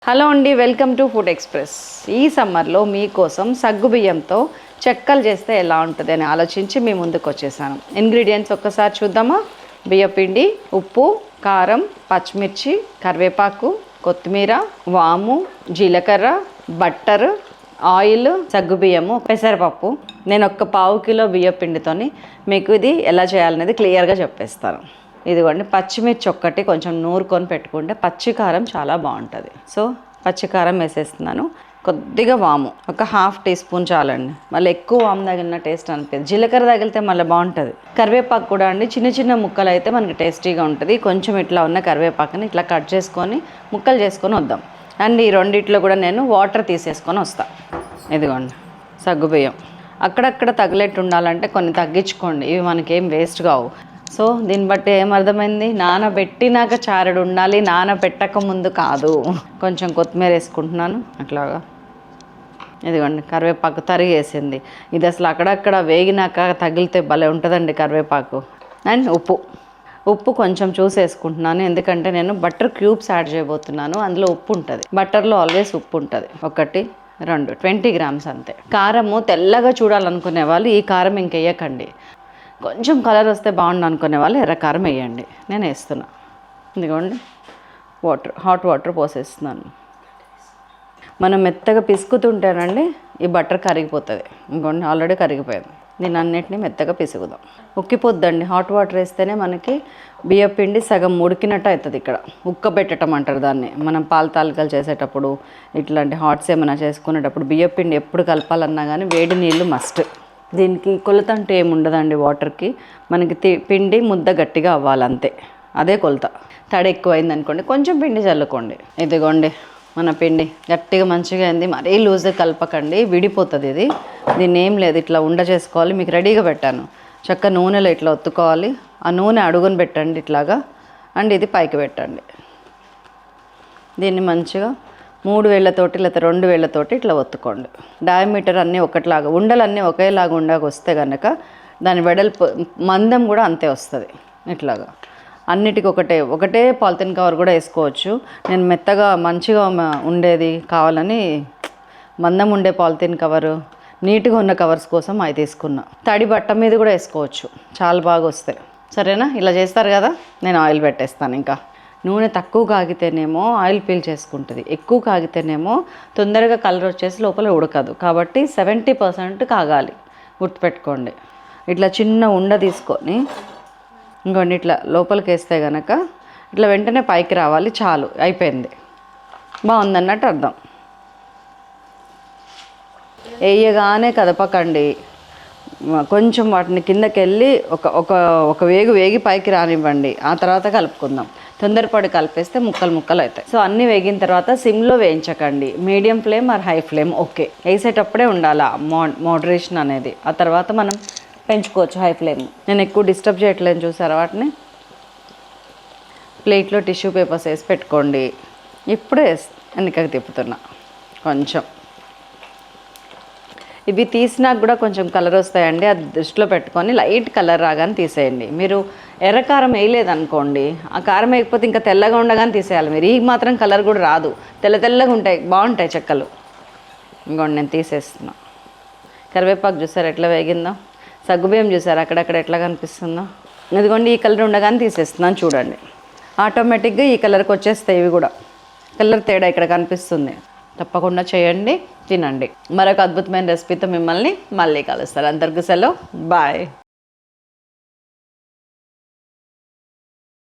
Hello అండి, welcome to food express. ఈ సమ్మర్లో మీకోసం సగ్గుబియ్యంతో చెక్కలు చేస్తే ఎలా ఉంటుంది అని ఆలోచించి మీ ముందుకు వచ్చేసాను. ఇంగ్రీడియంట్స్ ఒక్కసారి చూద్దామా. బియ్యపిండి, ఉప్పు, కారం, పచ్చిమిర్చి, కరివేపాకు, కొత్తిమీర, వాము, జీలకర్ర, బట్టర్, ఆయిల్, సగ్గుబియ్యము, పెసరపప్పు. నేను ఒక పావు కిలో బియ్యపిండితోని మీకు ఇది ఎలా చేయాలనేది క్లియర్గా చెప్పేస్తాను. ఇదిగోండి, పచ్చిమిర్చి ఒక్కటి కొంచెం నూరుకొని పెట్టుకుంటే పచ్చికారం చాలా బాగుంటుంది. సో పచ్చికారం వేసేస్తున్నాను. కొద్దిగా వాము, ఒక హాఫ్ టీ స్పూన్ చాలండి. మళ్ళీ ఎక్కువ వాము తగిలిన టేస్ట్ అనిపిస్తుంది. జీలకర్ర తగిలితే మళ్ళీ బాగుంటుంది. కరివేపాకు కూడా అండి, చిన్న చిన్న ముక్కలు అయితే మనకి టేస్టీగా ఉంటుంది. కొంచెం ఇట్లా ఉన్న కరివేపాకుని ఇట్లా కట్ చేసుకొని ముక్కలు చేసుకొని వద్దాం. అండ్ ఈ రెండిట్లో కూడా నేను వాటర్ తీసేసుకొని వస్తాను. ఇదిగోండి సగ్గుబియ్యం. అక్కడక్కడ తగిలేట్టు ఉండాలంటే కొన్ని తగ్గించుకోండి, ఇవి మనకేం వేస్ట్ కావు. సో దీన్ని బట్టి ఏమర్థమైంది, నానబెట్టినాక చారుడు ఉండాలి, నానబెట్టక ముందు కాదు. కొంచెం కొత్తిమీర వేసుకుంటున్నాను అట్లాగా. ఇదిగోండి కరివేపాకు తరిగేసింది. ఇది అసలు అక్కడక్కడ వేగినాక తగిలితే భలే ఉంటుందండి కరివేపాకు. అండ్ ఉప్పు కొంచెం చూసేసుకుంటున్నాను, ఎందుకంటే నేను బటర్ క్యూబ్స్ యాడ్ చేయబోతున్నాను. అందులో ఉప్పు ఉంటుంది, బటర్లో ఆల్వేస్ ఉప్పు ఉంటుంది. 1, 2, 20 గ్రామ్స్ అంతే. కారము తెల్లగా చూడాలనుకునే వాళ్ళు ఈ కారం ఇంకెయ్యకండి. కొంచెం కలర్ వస్తే బాగుండు అనుకునే వాళ్ళు ఎర్రకారం వేయండి. నేను వేస్తున్నా. ఇదిగోండి హాట్ వాటర్ పోసేస్తున్నాను. మనం మెత్తగా పిసుకుతుంటేనండి ఈ బటర్ కరిగిపోతుంది. ఇంకోండి ఆల్రెడీ కరిగిపోయింది. దీన్ని అన్నిటినీ మెత్తగా పిసుకుదాం. ఉక్కిపోద్దండి, హాట్ వాటర్ వేస్తేనే మనకి బియ్యపిండి సగం ఉడికినట్టు అవుతుంది. ఇక్కడ ఉక్కబెట్టడం అంటారు దాన్ని. మనం పాలు తాలికలు చేసేటప్పుడు, ఇట్లాంటి హాట్స్ ఏమైనా చేసుకునేటప్పుడు బియ్యపిండి ఎప్పుడు కలపాలన్నా కానీ వేడి నీళ్ళు మస్ట్. దీనికి కొలత అంటే ఏముండదండి. వాటర్కి మనకి పిండి ముద్ద గట్టిగా అవ్వాలంతే, అదే కొలత. తడి ఎక్కువైంది అనుకోండి కొంచెం పిండి చల్లుకోండి. ఇదిగోండి మన పిండి గట్టిగా మంచిగా అయింది. మరీ లూజ్గా కలపకండి, విడిపోతుంది ఇది. దీన్ని ఏం లేదు, ఇట్లా ఉండ చేసుకోవాలి. మీకు రెడీగా పెట్టాను. చక్క నూనెలో ఇట్లా ఒత్తుకోవాలి. ఆ నూనె అడుగుని పెట్టండి ఇట్లాగా. అండ్ ఇది పైకి పెట్టండి. దీన్ని మంచిగా 3 వేళ్ళతోటి లేకపోతే 2 వేళ్ళతోటి ఇట్లా ఒత్తుకోండి. డయామీటర్ అన్నీ ఒకటిలాగా, ఉండలన్నీ ఒకేలాగా వస్తే కనుక దాని వెడల్పు మందం కూడా అంతే వస్తుంది. ఇట్లాగా అన్నిటికీ ఒకటే పాలిథిన్ కవర్ కూడా వేసుకోవచ్చు. నేను మెత్తగా మంచిగా ఉండేది కావాలని మందం ఉండే పాలిథిన్ కవరు, నీట్గా ఉన్న కవర్స్ కోసం అవి తీసుకున్నా. తడి బట్ట మీద కూడా వేసుకోవచ్చు, చాలా బాగా వస్తాయి. సరేనా, ఇలా చేస్తారు కదా. నేను ఆయిల్ పెట్టేస్తాను. ఇంకా నూనె తక్కువ కాగితేనేమో ఆయిల్ పీల్ చేసుకుంటుంది, ఎక్కువ కాగితేనేమో తొందరగా కలర్ వచ్చేసి లోపల ఉడకదు. కాబట్టి 70% కాగాలి, గుర్తుపెట్టుకోండి. ఇట్లా చిన్న ఉండ తీసుకొని ఇంకోండి ఇట్లా లోపలికి వేస్తే కనుక ఇట్లా వెంటనే పైకి రావాలి. చాలు, అయిపోయింది, బాగుందన్నట్టు అర్థం. వేయగానే కదపకండి, కొంచెం వాటిని కిందకి వెళ్ళి ఒక వేగి పైకి రానివ్వండి. ఆ తర్వాత కలుపుకుందాం. తొందరపడి కలిపేస్తే ముక్కలు అవుతాయి. సో అన్నీ వేగిన తర్వాత సిమ్లో వేయించకండి, medium flame or high flame okay. వేసేటప్పుడే ఉండాలి మోడరేషన్ అనేది. ఆ తర్వాత మనం పెంచుకోవచ్చు హై ఫ్లేమ్. నేను ఎక్కువ డిస్టర్బ్ చేయట్లేదు, చూసారా. వాటిని ప్లేట్లో టిష్యూ పేపర్స్ వేసి పెట్టుకోండి. ఇప్పుడే వెనకకి తిప్పుతున్నా. కొంచెం ఇవి తీసినాక కూడా కొంచెం కలర్ వస్తాయండి, అది దృష్టిలో పెట్టుకొని లైట్ కలర్ రాగానే తీసేయండి. మీరు ఎర్రకారం వేయలేదనుకోండి, ఆ కారం వేయకపోతే ఇంకా తెల్లగా ఉండగానే తీసేయాలి మీరు. ఈ మాత్రం కలర్ కూడా రాదు, తెల్లగా ఉంటాయి, బాగుంటాయి చెక్కలు. ఇంకోండి నేను తీసేస్తున్నా. కరివేపాకు చూసారు ఎట్లా వేగిందో, సగ్గుబియ్యం చూసారు అక్కడక్కడ ఎట్లా కనిపిస్తుందో. ఇదిగోండి ఈ కలర్ ఉండగానే తీసేస్తున్నాను. చూడండి ఆటోమేటిక్గా ఈ కలర్కి వచ్చేస్తాయి. ఇవి కూడా కలర్ తేడా ఇక్కడ కనిపిస్తుంది. తప్పకుండా చేయండి, తినండి. మరొక అద్భుతమైన రెసిపీతో మిమ్మల్ని మళ్ళీ కలుస్తారు. అందరికీ సెలవు, బాయ్.